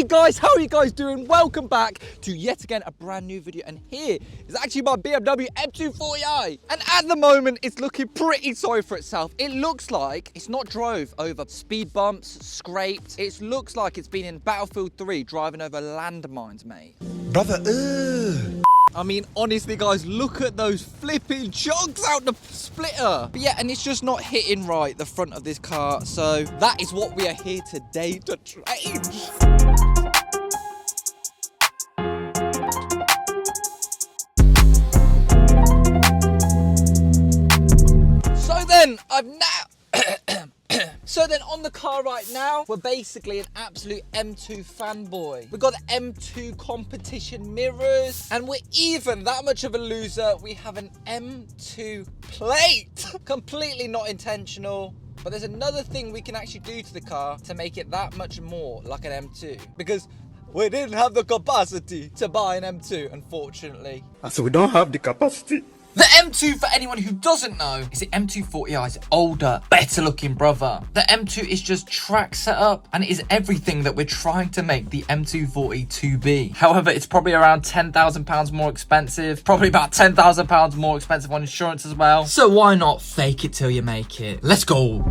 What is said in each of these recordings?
Hey guys, how are you guys doing? Welcome back to yet again a brand new video, and here is actually my BMW M240i, and at the moment it's looking pretty sorry for itself. It looks like it's not drove over speed bumps, scraped. It looks like it's been in Battlefield 3 driving over landmines, mate. Brother, I mean, honestly, guys, look at those flipping chunks out the splitter. But yeah, and it's just not hitting right, the front of this car. So that is what we are here today to change. So then, So then on the car right now, we're basically an absolute M2 fanboy. We've got the M2 competition mirrors, and we're even that much of a loser. We have an M2 plate. Completely not intentional. But there's another thing we can actually do to the car to make it that much more like an M2. Because we didn't have the capacity to buy an M2, unfortunately. so we don't have the capacity. The M2, for anyone who doesn't know, is the M240i's older, better looking brother. The M2 is just track setup, and it is everything that we're trying to make the M240 to be. However, it's probably around £10,000 more expensive, probably about £10,000 more expensive on insurance as well. So why not fake it till you make it? Let's go.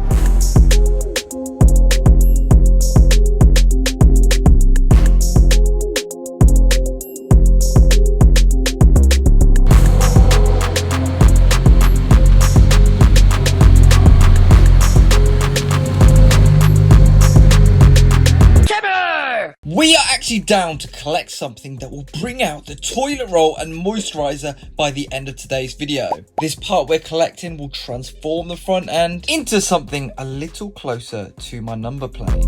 We are actually down to collect something that will bring out the toilet roll and moisturizer by the end of today's video. This part we're collecting will transform the front end into something a little closer to my number plate.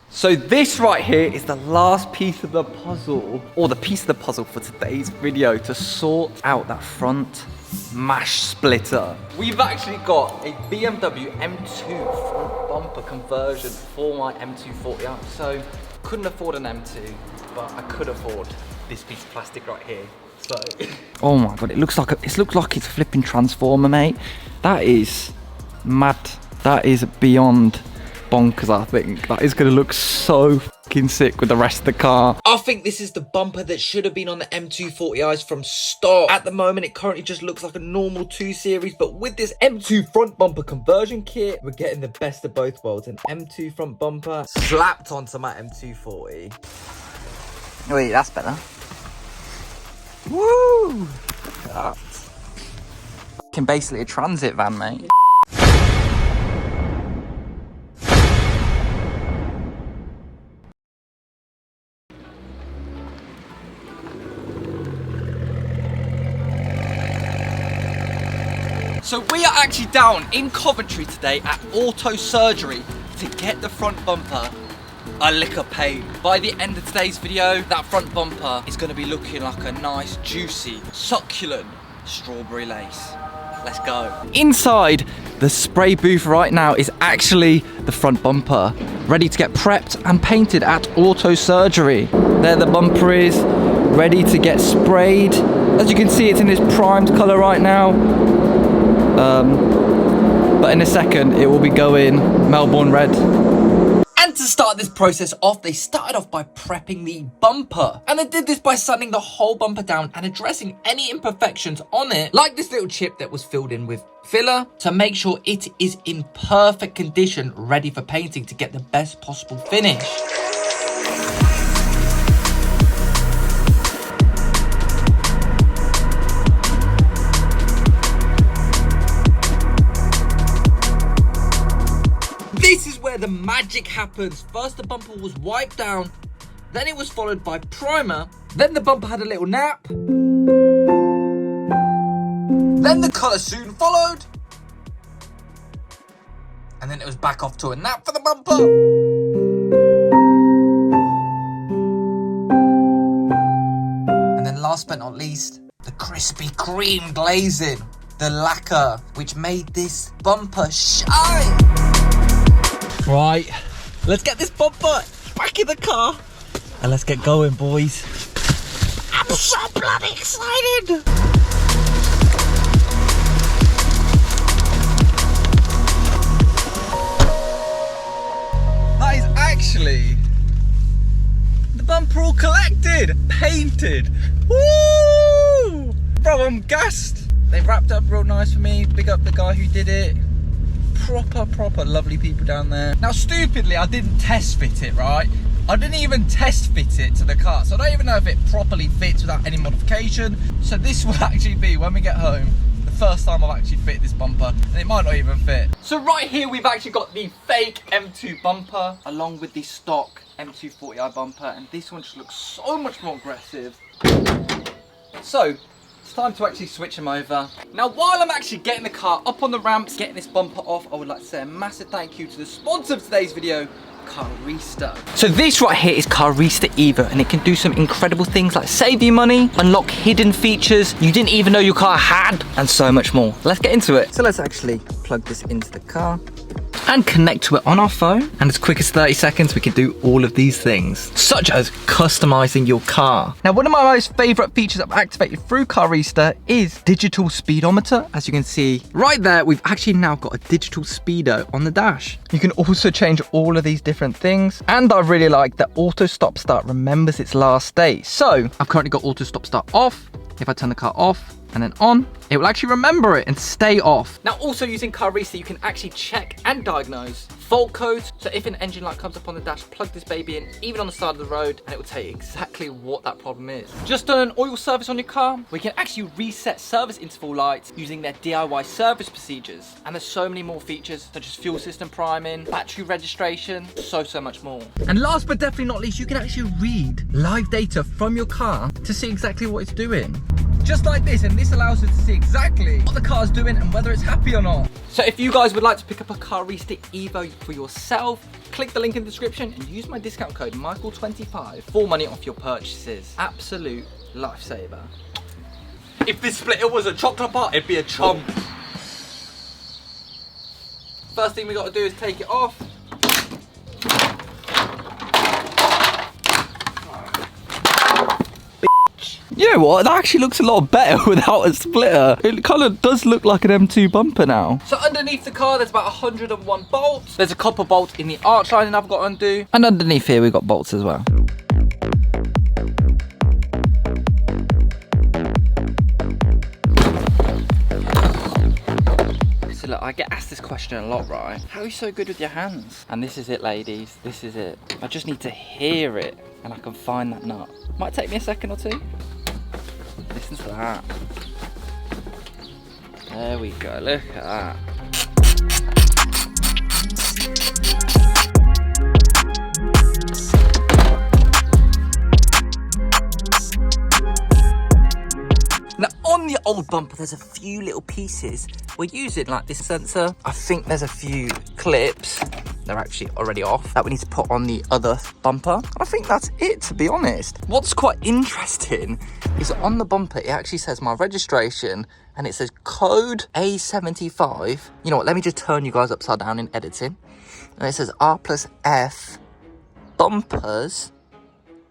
So this right here is the last piece of the puzzle, or the piece of the puzzle for today's video, to sort out that front mash splitter. We've actually got a BMW M2 front bumper conversion for my M240i. So couldn't afford an M2, but I could afford this piece of plastic right here. So oh my god, it looks like it's a flipping transformer, mate. That is mad. That is beyond bonkers. I think that is gonna look so fucking sick with the rest of the car. I think this is the bumper that should have been on the M240i's from stock. At the moment, it currently just looks like a normal 2 Series, but with this M2 front bumper conversion kit, we're getting the best of both worlds. An M2 front bumper slapped onto my M240. Wait, that's better. Woo! Can basically a transit van, mate. So we are actually down in Coventry today at Auto Surgery to get the front bumper a lick of paint. By the end of today's video, that front bumper is going to be looking like a nice, juicy, succulent strawberry lace. Let's go. Inside the spray booth right now is actually the front bumper, ready to get prepped and painted at Auto Surgery. There the bumper is, ready to get sprayed. As you can see, it's in its primed colour right now. But in a second it will be going Melbourne red. And to start this process off, they started off by prepping the bumper, and they did this by sanding the whole bumper down and addressing any imperfections on it, like this little chip that was filled in with filler, to make sure it is in perfect condition, ready for painting to get the best possible finish. This is where the magic happens. First the bumper was wiped down, then it was followed by primer, then the bumper had a little nap, then the colour soon followed, and then it was back off to a nap for the bumper. And then last but not least, the crispy cream glazing, the lacquer, which made this bumper shine. Right, let's get this bumper back in the car and let's get going, boys. I'm so bloody excited. painted. Woo! Bro, I'm gassed. They wrapped up real nice for me. Big up the guy who did it. Proper lovely people down there. Now, stupidly, I didn't test fit it, right? I didn't even test fit it to the car, so I don't even know if it properly fits without any modification. So this will actually be, when we get home, the first time I've actually fit this bumper, and it might not even fit. So right here, we've actually got the fake M2 bumper, along with the stock M240i bumper, and this one just looks so much more aggressive. So, it's time to actually switch them over. Now, while I'm actually getting the car up on the ramps, getting this bumper off, I would like to say a massive thank you to the sponsor of today's video, Carista. So this right here is Carista Evo, and it can do some incredible things like save you money, unlock hidden features you didn't even know your car had, and so much more. Let's get into it. So let's actually plug this into the car and connect to it on our phone. And as quick as 30 seconds, we can do all of these things, such as customizing your car. Now, one of my most favorite features I've activated through Carista is digital speedometer. As you can see right there, we've actually now got a digital speedo on the dash. You can also change all of these different things. And I really like that auto stop start remembers its last state. So I've currently got auto stop start off. If I turn the car off and then on, it will actually remember it and stay off. Now, also using Carista, you can actually check and diagnose fault codes. So if an engine light comes up on the dash, plug this baby in, even on the side of the road, and it will tell you exactly what that problem is. Just done an oil service on your car, we can actually reset service interval lights using their DIY service procedures. And there's so many more features, such as fuel system priming, battery registration, so much more. And last but definitely not least, you can actually read live data from your car to see exactly what it's doing. Just like this, and this allows us to see exactly what the car's doing and whether it's happy or not. So if you guys would like to pick up a Carista Evo for yourself, click the link in the description and use my discount code Michael25 for money off your purchases. Absolute lifesaver. If this splitter was a chocolate bar, it'd be a chomp. First thing we got to do is take it off. You know what? That actually looks a lot better without a splitter. It kind of does look like an M2 bumper now. So underneath the car, there's about 101 bolts. There's a copper bolt in the arch lining I've got to undo. And underneath here, we've got bolts as well. So look, I get asked this question a lot, right? How are you so good with your hands? And this is it, ladies. This is it. I just need to hear it and I can find that nut. Might take me a second or two. Listen to that. There we go, look at that. Now on the old bumper, there's a few little pieces we're using, like this sensor. I think there's a few clips, they're actually already off, that we need to put on the other bumper. I think that's it, to be honest. What's quite interesting is on the bumper, it actually says my registration and it says code A75. You know what, let me just turn you guys upside down in editing. And it says R+F bumpers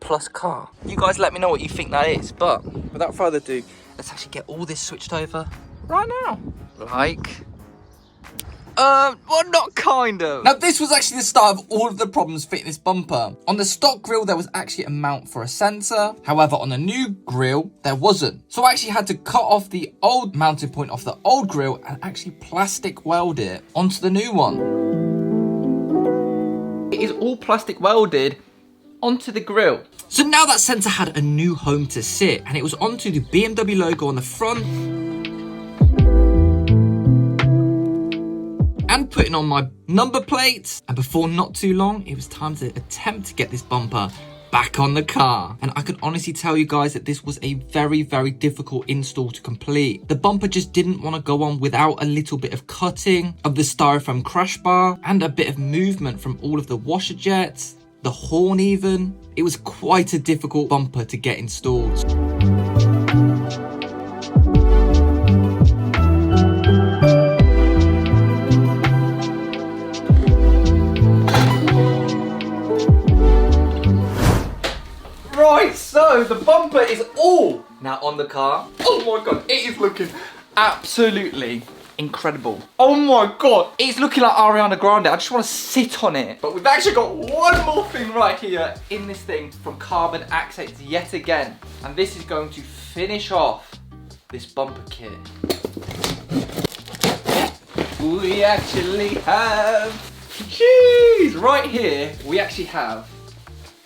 plus car. You guys let me know what you think that is, but without further ado, let's actually get all this switched over right now. Well, not kind of. Now, this was actually the start of all of the problems fitting this bumper. On the stock grille, there was actually a mount for a sensor. However, on the new grille, there wasn't. So I actually had to cut off the old mounting point off the old grille and actually plastic weld it onto the new one. It is all plastic welded onto the grille. So now that sensor had a new home to sit, and it was onto the BMW logo on the front and putting on my number plates. And before not too long, it was time to attempt to get this bumper back on the car. And I can honestly tell you guys that this was a very difficult install to complete. The bumper just didn't want to go on without a little bit of cutting of the styrofoam crash bar and a bit of movement from all of the washer jets, the horn even. It was quite a difficult bumper to get installed. Right, so the bumper is all now on the car. Oh my God, it is looking absolutely incredible. Oh my God, it's looking like Ariana Grande. I just want to sit on it. But we've actually got one more thing right here in this thing from Carbon Accents yet again. And this is going to finish off this bumper kit. We actually have, jeez, right here, we actually have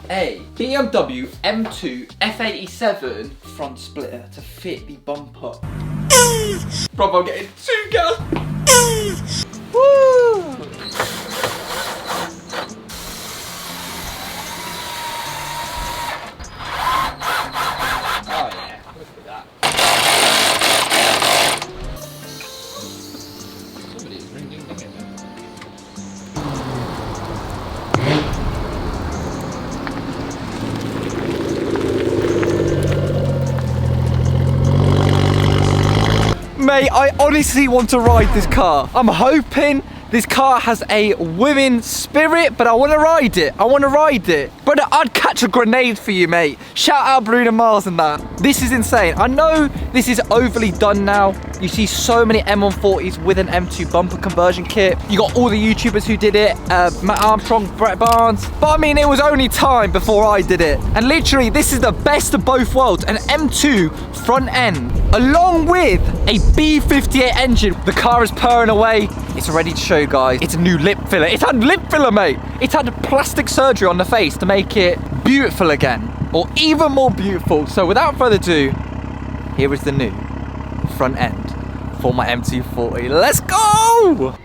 a BMW M2 F87 front splitter to fit the bumper. Bro, I'm getting 2 gas. Woo! Oh yeah, look at that. Somebody's ringing again. Mate, I honestly want to ride this car. I'm hoping this car has a women spirit, but I want to ride it. I want to ride it. Brother, I'd catch a grenade for you, mate. Shout out Bruno Mars and that. This is insane. I know this is overly done now. You see so many M140s with an M2 bumper conversion kit. You got all the YouTubers who did it. Matt Armstrong, Brett Barnes. But I mean, it was only time before I did it. And literally, this is the best of both worlds. An M2 front end, along with a B58 engine. The car is purring away. It's ready to show you guys. It's a new lip filler. It's had lip filler, mate. It's had plastic surgery on the face to make it beautiful again. Or even more beautiful. So without further ado, here is the new front end for my M240. Let's go!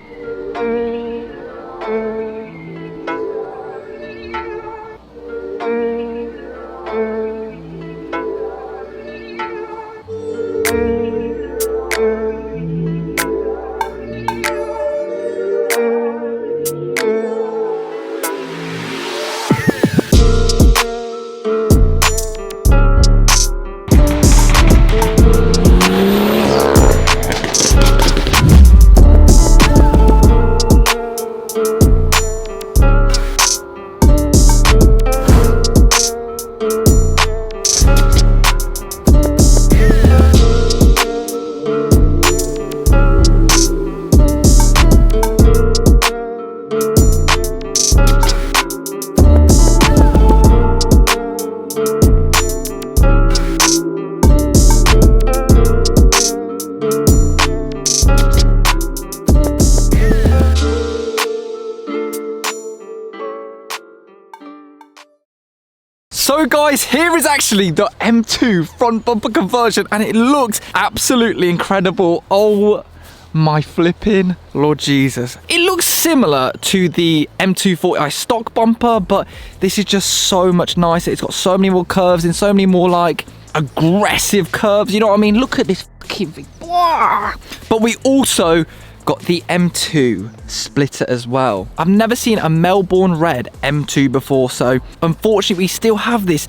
So guys, here is actually the M2 front bumper conversion and it looks absolutely incredible. Oh my flipping Lord Jesus. It looks similar to the M240i stock bumper, but this is just so much nicer. It's got so many more curves and so many more like aggressive curves, you know what I mean? Look at this fucking thing. But we also got the M2 splitter as well. I've never seen a Melbourne red M2 before, so unfortunately we still have this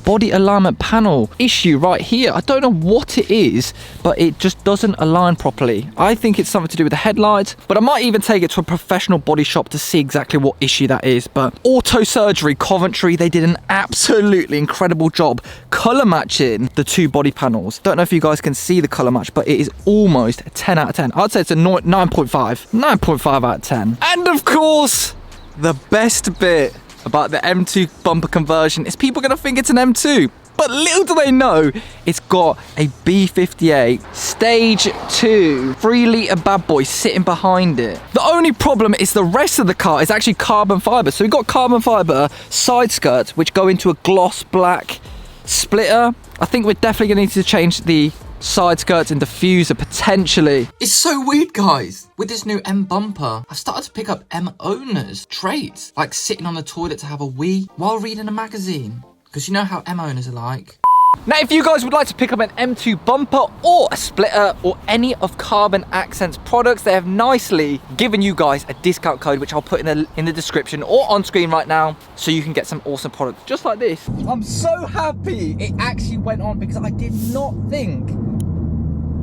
body alignment panel issue right here. I don't know what it is, but it just doesn't align properly. I think it's something to do with the headlights, but I might even take it to a professional body shop to see exactly what issue that is. But Auto Surgery Coventry, they did an absolutely incredible job color matching the two body panels. Don't know if you guys can see the color match, but it is almost a 10 out of 10. I'd say it's a 9.5 out of 10. And of course, the best bit about the M2 bumper conversion is people gonna think it's an M2. But little do they know, it's got a B58 Stage 2 3-litre bad boy sitting behind it. The only problem is the rest of the car is actually carbon fibre. So we've got carbon fibre side skirts, which go into a gloss black splitter. I think we're definitely gonna need to change the side skirts and diffuser potentially. It's so weird, guys. With this new M bumper, I've started to pick up M owners traits, like sitting on the toilet to have a wee while reading a magazine. Because you know how M owners are like. Now, if you guys would like to pick up an M2 bumper or a splitter or any of Carbon Accents products, they have nicely given you guys a discount code, which I'll put in the description or on screen right now, so you can get some awesome products just like this. I'm so happy it actually went on, because I did not think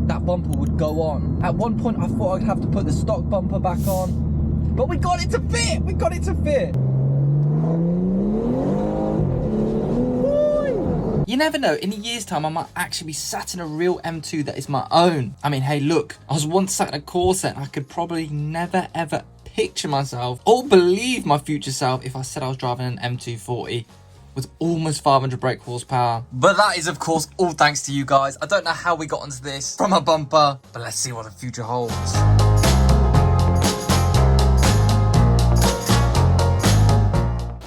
that bumper would go on. At one point, I thought I'd have to put the stock bumper back on, but we got it to fit. We got it to fit. You never know, in a year's time I might actually be sat in a real M2 that is my own. I mean, hey look, I was once sat in a Corset and I could probably never ever picture myself or believe my future self if I said I was driving an M240 with almost 500 brake horsepower. But that is of course all thanks to you guys. I don't know how we got onto this from a bumper, but let's see what the future holds.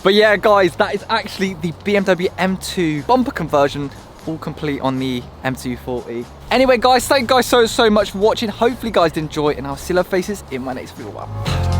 But yeah, guys, that is actually the BMW M2 bumper conversion, all complete on the M240. Anyway, guys, thank you guys so much for watching. Hopefully, you guys did enjoy, and I'll see your faces in my next video.